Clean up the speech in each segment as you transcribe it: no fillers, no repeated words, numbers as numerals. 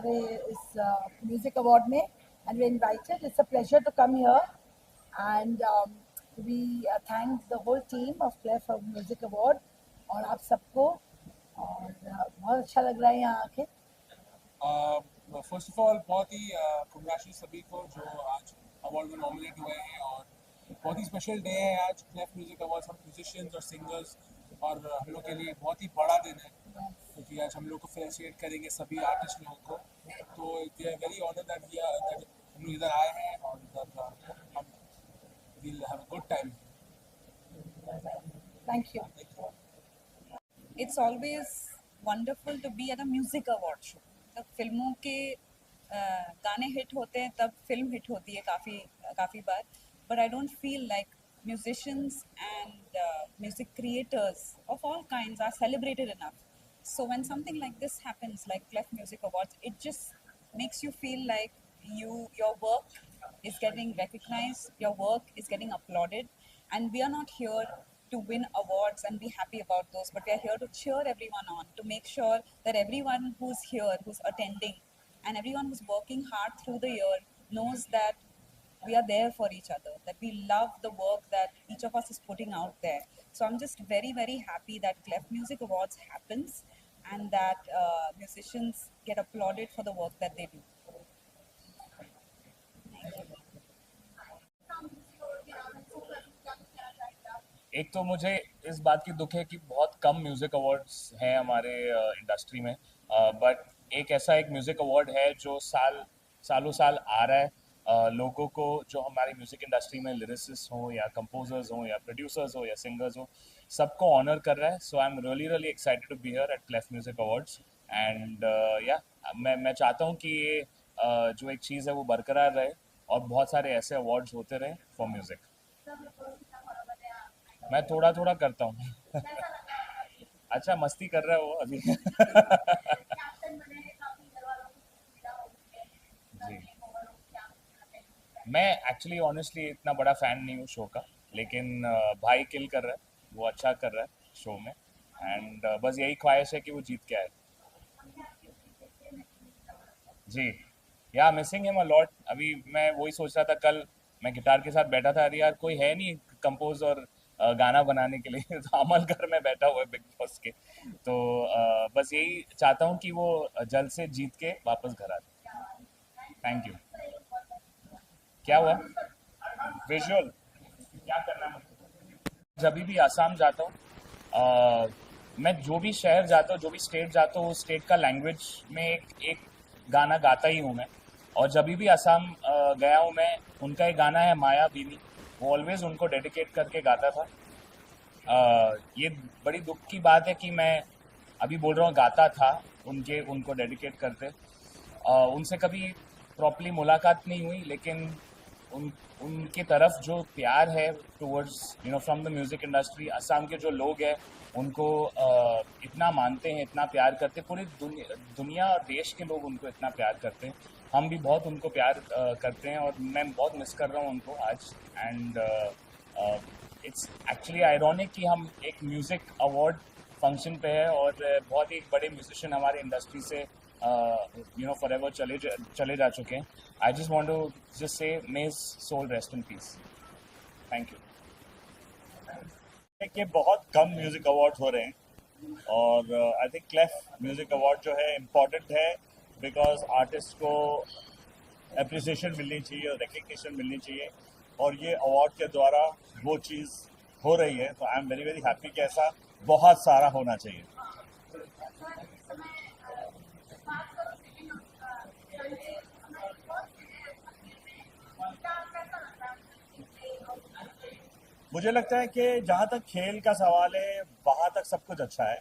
हमारे इस music award में and we invited. It's a pleasure to come here and we thank the whole team of Clef music award और आप सबको, और बहुत अच्छा लग रहा है यहाँ आके. फर्स्ट ऑफ ऑल बहुत ही कंग्रेचुलेशन सभी को जो आज अवार्ड में नॉमिनेट हुए हैं, और बहुत ही स्पेशल डे है आज क्लेफ म्यूजिक अवार्ड. हम म्यूजिशियंस और सिंगर्स और हम लोग के लिए बहुत ही बड़ा दिन है, क्योंकि आज हम लोग को फेलिसिएट करेंगे सभी आर्टिस्ट लोगों को. तो we are very honoured that हम लोग इधर आए हैं और इधर हम will have a good time. Thank you. It's always wonderful to be at a music award show. तब फिल्मों के गाने हिट होते हैं, तब फिल्म हिट होती है काफ़ी बार. But I don't feel like musicians and music creators of all kinds are celebrated enough. So when something like this happens, like Clef Music Awards, it just makes you feel like your work is getting recognized, your work is getting applauded, and we are not here to win awards and be happy about those, but we are here to cheer everyone on, to make sure that everyone who's here, who's attending, and everyone who's working hard through the year knows that we are there for each other, that we love the work that each of us is putting out there. So I'm just very, very happy that Clef Music Awards happens and that musicians get applauded for the work that they do. एक तो मुझे इस बात की दुख है कि बहुत कम म्यूज़िक अवार्ड्स हैं हमारे इंडस्ट्री में, बट एक ऐसा एक म्यूज़िक अवार्ड है जो सालों साल आ रहा है. लोगों को, जो हमारी म्यूज़िक इंडस्ट्री में लिरिसिस्ट हो या कंपोजर्स हो या प्रोड्यूसर्स हो या सिंगर्स हो, सबको ऑनर कर रहा है. So I am really excited to be here at Clef music awards. And या मैं चाहता हूँ कि ये जो एक चीज़ है वो बरकरार रहे और बहुत सारे ऐसे अवार्ड्स होते रहे फॉर म्यूज़िक. मैं थोड़ा थोड़ा करता हूँ. अच्छा, मस्ती कर रहा है वो अभी. जी, मैं एक्चुअली ऑनेस्टली इतना बड़ा फैन नहीं हूँ शो का, लेकिन भाई किल कर रहा है, वो अच्छा कर रहा है शो में. एंड बस यही ख्वाहिश है कि वो जीत के आए. जी, या मिसिंग हिम अ लॉट. अभी मैं वही सोच रहा था, कल मैं गिटार के साथ बैठा था, अरे यार कोई है नहीं कंपोज और गाना बनाने के लिए. तो अमल घर में बैठा हुआ है बिग बॉस के. तो बस यही चाहता हूँ कि वो जल्द से जीत के वापस घर आ जाए. Thank you. क्या हुआ? विजुअल क्या करना है मुझे? जब भी आसाम जाता हूँ, मैं जो भी शहर जाता हूँ, जो भी स्टेट जाता हूँ, उस स्टेट का लैंग्वेज में एक गाना गाता ही हूँ मैं. और जब भी आसाम गया हूँ मैं, उनका एक गाना है माया बीनी, वो ऑलवेज उनको डेडिकेट करके गाता था. ये बड़ी दुख की बात है कि मैं अभी बोल रहा हूँ गाता था, उनको डेडिकेट करते. उनसे कभी प्रॉपरली मुलाकात नहीं हुई, लेकिन उनके तरफ जो प्यार है towards from the music industry, Assam के जो लोग हैं उनको इतना मानते हैं, इतना प्यार करते हैं. पूरी दुनिया और देश के लोग उनको इतना प्यार करते हैं. हम भी बहुत उनको प्यार करते हैं और मैं बहुत मिस कर रहा हूँ उनको आज. एंड इट्स एक्चुअली आयरॉनिक कि हम एक म्यूज़िक अवार्ड फंक्शन पे है और बहुत ही बड़े म्यूजिशियन हमारे इंडस्ट्री से forever चले जा चुके हैं. I just want to just say may his soul rest in peace. Thank you. कि बहुत कम म्यूजिक अवार्ड हो रहे हैं और आई थिंक क्लेफ म्यूजिक अवार्ड जो है इम्पोर्टेंट है, बिकॉज आर्टिस्ट को अप्रिसिएशन मिलनी चाहिए और रिकग्निशन मिलनी चाहिए, और ये अवार्ड के द्वारा वो चीज़ हो रही है. तो I am very very happy कि ऐसा बहुत सारा होना चाहिए. मुझे लगता है कि जहाँ तक खेल का सवाल है वहाँ तक सब कुछ अच्छा है,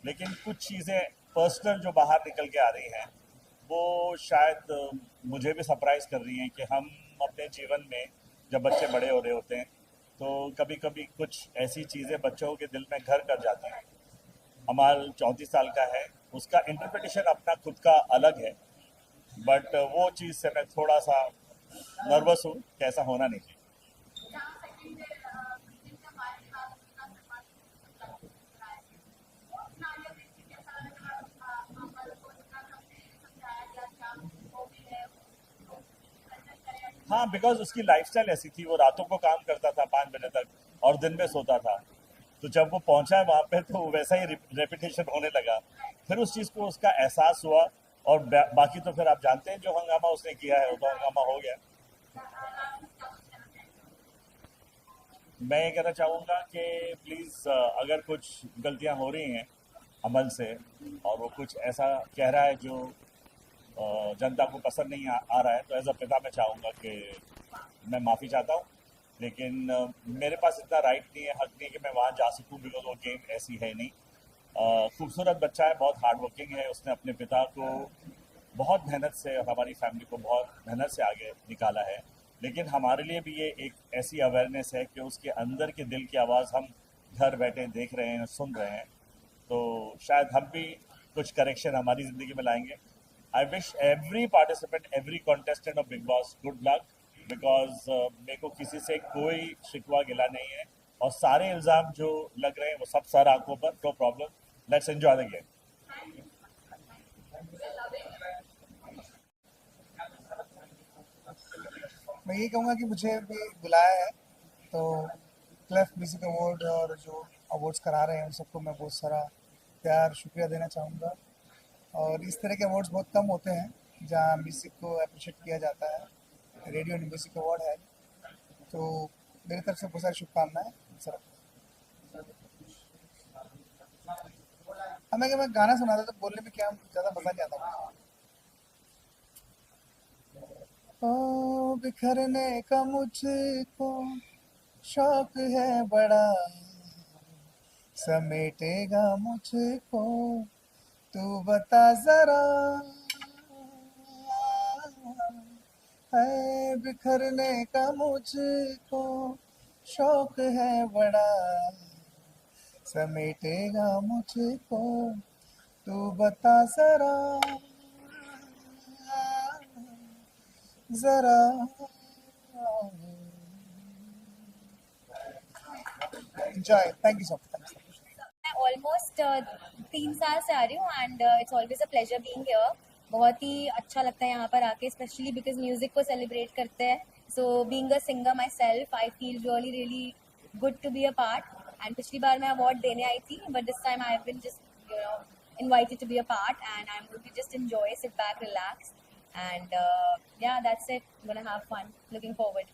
लेकिन कुछ चीज़ें पर्सनल जो बाहर निकल के आ रही हैं वो शायद मुझे भी सरप्राइज़ कर रही हैं कि हम अपने जीवन में जब बच्चे बड़े हो रहे होते हैं तो कभी कभी कुछ ऐसी चीज़ें बच्चों के दिल में घर कर जाती हैं. अमाल 34 साल का है, उसका इंटरप्रिटेशन अपना खुद का अलग है, बट वो चीज़ से मैं थोड़ा सा नर्वस हूँ कि ऐसा होना नहीं चाहिए. हाँ, बिकॉज उसकी लाइफस्टाइल ऐसी थी, वो रातों को काम करता था 5 बजे तक और दिन में सोता था। तो जब वो पहुंचा वहाँ पे तो वैसा ही रेपिटेशन होने लगा। फिर उस चीज़ को उसका एहसास हुआ और बाकी तो फिर आप जानते हैं जो हंगामा उसने किया है वो तो हंगामा हो गया। मैं ये कहना चाहूँगा कि प्लीज़ अगर कुछ गलतियाँ हो रही हैं अमल से और वो कुछ ऐसा कह रहा है जो जनता को पसंद नहीं आ रहा है, तो एज अ पिता मैं चाहूँगा कि मैं माफ़ी चाहता हूँ। लेकिन मेरे पास इतना राइट नहीं है, हक नहीं है कि मैं वहाँ जा सकूँ, बिकॉज वो गेम ऐसी है नहीं। खूबसूरत बच्चा है, बहुत हार्ड वर्किंग है, उसने अपने पिता को बहुत मेहनत से और हमारी फैमिली को बहुत मेहनत से आगे निकाला है। लेकिन हमारे लिए भी ये एक ऐसी अवेयरनेस है कि उसके अंदर के दिल की आवाज़ हम घर बैठे देख रहे हैं, सुन रहे हैं। तो शायद हम भी कुछ करेक्शन हमारी ज़िंदगी में लाएंगे। I wish every participant, every contestant of big boss good luck, because मेरे को किसी से कोई शिकवा गिला नहीं है और सारे इल्ज़ाम जो लग रहे हैं वो सब सर आंखों पर। No problem, let's enjoy the game. मैं ये कहूँगा कि मुझे भी बुलाया है तो क्लेफ म्यूजिक अवार्ड और जो अवार्ड्स करा रहे हैं उन सबको मैं बहुत सारा प्यार शुक्रिया देना चाहूँगा। और इस तरह के अवार्ड्स बहुत कम होते हैं जहाँ म्यूज़िक को अप्रिशिएट किया जाता है। रेडियो एंड म्यूज़िक अवार्ड है, तो मेरी तरफ से बहुत सारी शुभकामनाएं सर। हमें मैं गाना सुनाता तो बोलने में क्या ज़्यादा मज़ा नहीं आता। ओ बिखरने का मुझको शौक है बड़ा, समेटेगा मुझको तू बता जरा, है बिखरने का मुझको शौक है बड़ा, समेटेगा मुझको तू बता जरा जरा। Enjoy, thank you so much. मैं ऑलमोस्ट 3 साल से आ रही हूँ and it's always a pleasure being here. बहुत ही अच्छा लगता है यहाँ पर आके, स्पेशली बिकॉज म्यूजिक को सेलिब्रेट करते हैं। So being a singer myself I feel really really good to be a part. And पिछली बार मैं अवार्ड देने आई थी, but this time I have been just invited to be a part and I'm going to just enjoy, sit back, relax and yeah, that's it. I'm gonna have fun, looking forward.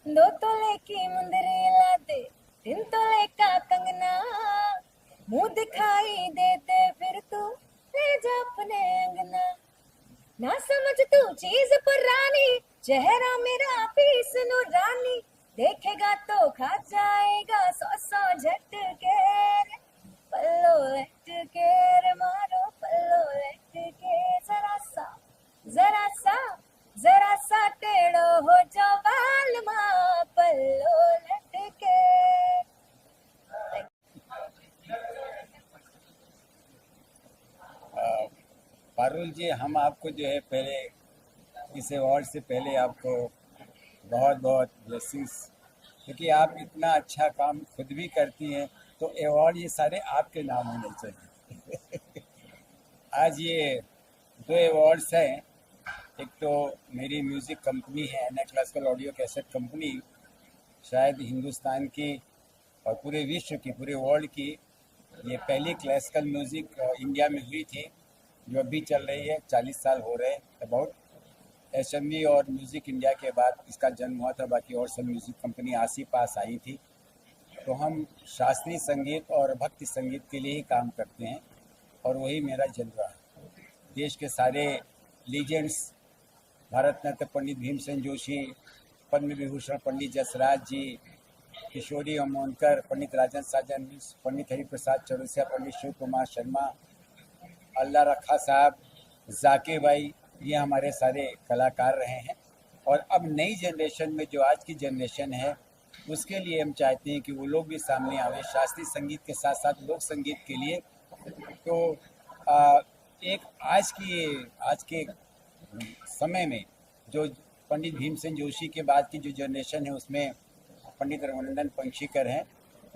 दो तोले की मुंदरी लाते, 3 तोले का कंगना, मुंह दिखाई देते फिर तू ले जा अपने अंगना। ना समझ तू चीज पुरानी, चेहरा मेरा पीस नूरानी, देखेगा तो खा जाएगा 100 झटके रे, पल्लो लटके रे मारो पल्लो लटके, जरा सा टेढ़ो हो जो बाल माँ पल्लो लटके। पारुल जी, हम आपको जो है पहले इस अवार्ड से पहले आपको बहुत बहुत ब्लेसिंग्स, क्योंकि आप इतना अच्छा काम खुद भी करती हैं तो अवार्ड ये सारे आपके नाम होने चाहिए। आज ये 2 अवार्ड्स हैं, एक तो मेरी म्यूज़िक कंपनी है एना क्लासिकल ऑडियो कैसेट कंपनी, शायद हिंदुस्तान की और पूरे विश्व की, पूरे वर्ल्ड की ये पहली क्लासिकल म्यूज़िक इंडिया में हुई थी जो अभी चल रही है। 40 साल हो रहे अबाउट। एसएमवी और म्यूज़िक इंडिया के बाद इसका जन्म हुआ था, बाकी और सब म्यूज़िक कंपनी आसी पास आई थी। तो हम शास्त्रीय संगीत और भक्ति संगीत के लिए ही काम करते हैं और वही मेरा जलवा है। देश के सारे लीजेंड्स, भारत रत्न पंडित भीमसेन जोशी, पद्म विभूषण पंडित जसराज जी, किशोरी अमोनकर, पंडित राजन साजन, पंडित हरिप्रसाद चौरसिया, पंडित शिव कुमार शर्मा, अल्लाह रखा साहब, जाकिर भाई, ये हमारे सारे कलाकार रहे हैं। और अब नई जनरेशन में जो आज की जनरेशन है उसके लिए हम चाहते हैं कि वो लोग भी सामने आवे शास्त्रीय संगीत के साथ साथ लोक संगीत के लिए। तो एक आज के समय में जो पंडित भीमसेन जोशी के बाद की जो जनरेशन है उसमें पंडित रघुनंदन पंक्षीकर हैं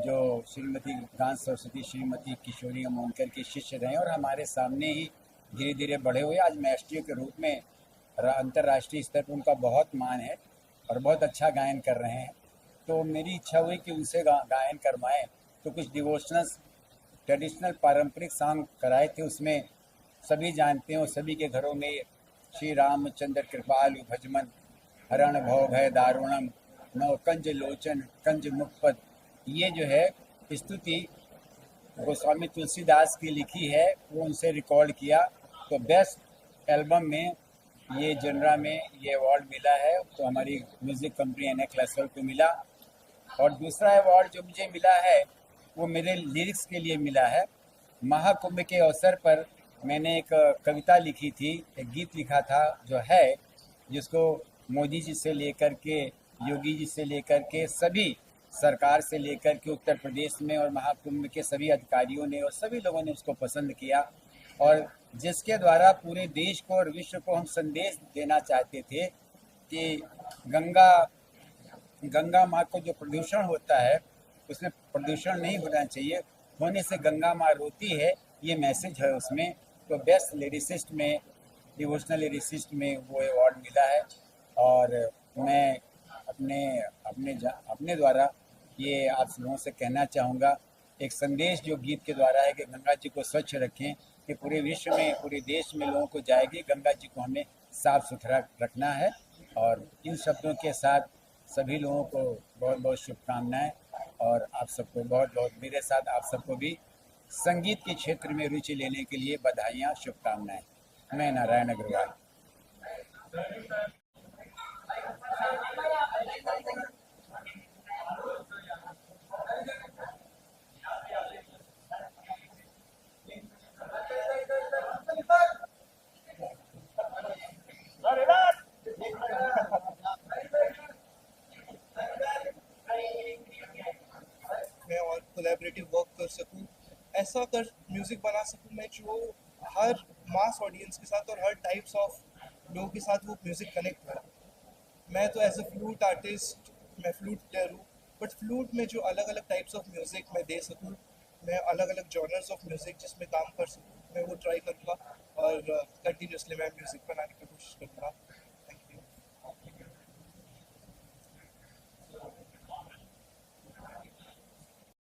जो श्रीमती गान सरस्वती, श्रीमती किशोरी अमोनकर के शिष्य रहे और हमारे सामने ही धीरे धीरे बढ़े हुए आज मास्टरों के रूप में अंतर्राष्ट्रीय स्तर पर उनका बहुत मान है और बहुत अच्छा गायन कर रहे हैं। तो मेरी इच्छा हुई कि उनसे गायन करवाएं, तो कुछ डिवोशनल ट्रेडिशनल पारंपरिक सॉन्ग कराए थे। उसमें सभी जानते हैं और सभी के घरों में श्री रामचंद्र कृपालु भजमन, हरण भव भय दारुणम, नौ कंज लोचन कंज मुखपद, ये जो है स्तुति गोस्वामी तुलसीदास की लिखी है, वो उनसे रिकॉर्ड किया। तो बेस्ट एल्बम में ये जनरा में ये अवार्ड मिला है, तो हमारी music company N A classical को मिला। और दूसरा अवार्ड जो मुझे मिला है वो मेरे लिरिक्स के लिए मिला है। महाकुंभ के अवसर पर मैंने एक कविता लिखी थी, एक गीत लिखा था जो है, जिसको मोदी जी से लेकर के योगी जी से लेकर के सभी सरकार से लेकर के उत्तर प्रदेश में और महाकुंभ के सभी अधिकारियों ने और सभी लोगों ने उसको पसंद किया, और जिसके द्वारा पूरे देश को और विश्व को हम संदेश देना चाहते थे कि गंगा माँ को जो प्रदूषण होता है उसमें प्रदूषण नहीं होना चाहिए, होने से गंगा माँ रोती है, ये मैसेज है उसमें। तो बेस्ट लिरिसिस्ट में, डिवोशनल लिरिसिस्ट में वो अवार्ड मिला है। और मैं अपने द्वारा ये आप लोगों से कहना चाहूँगा, एक संदेश जो गीत के द्वारा है कि गंगा जी को स्वच्छ रखें, कि पूरे विश्व में पूरे देश में लोगों को जाएगी, गंगा जी को हमें साफ सुथरा रखना है। और इन शब्दों के साथ सभी लोगों को बहुत बहुत शुभकामनाएं, और आप सबको बहुत बहुत मेरे साथ आप सबको भी संगीत के क्षेत्र में रुचि लेने के लिए बधाइयाँ, शुभकामनाएं। मैं नारायण अग्रवाल। मैं और कोलैबोरेटिव वर्क कर सकूं, ऐसा कर म्यूज़िक बना सकूं मैं जो हर मास ऑडियंस के साथ और हर टाइप्स ऑफ लोगों के साथ वो म्यूज़िक कनेक्ट हो। मैं तो एज अ फ्लूट आर्टिस्ट, मैं फ्लूट प्लेयर हूँ, बट फ्लूट में जो अलग अलग टाइप्स ऑफ म्यूज़िक मैं दे सकूँ, मैं अलग अलग जॉनर्स ऑफ म्यूज़िक जिसमें काम कर सकूँ, मैं वो ट्राई करूँगा और कंटिन्यूसली मैं म्यूज़िक बनाने की कोशिश करूँगा।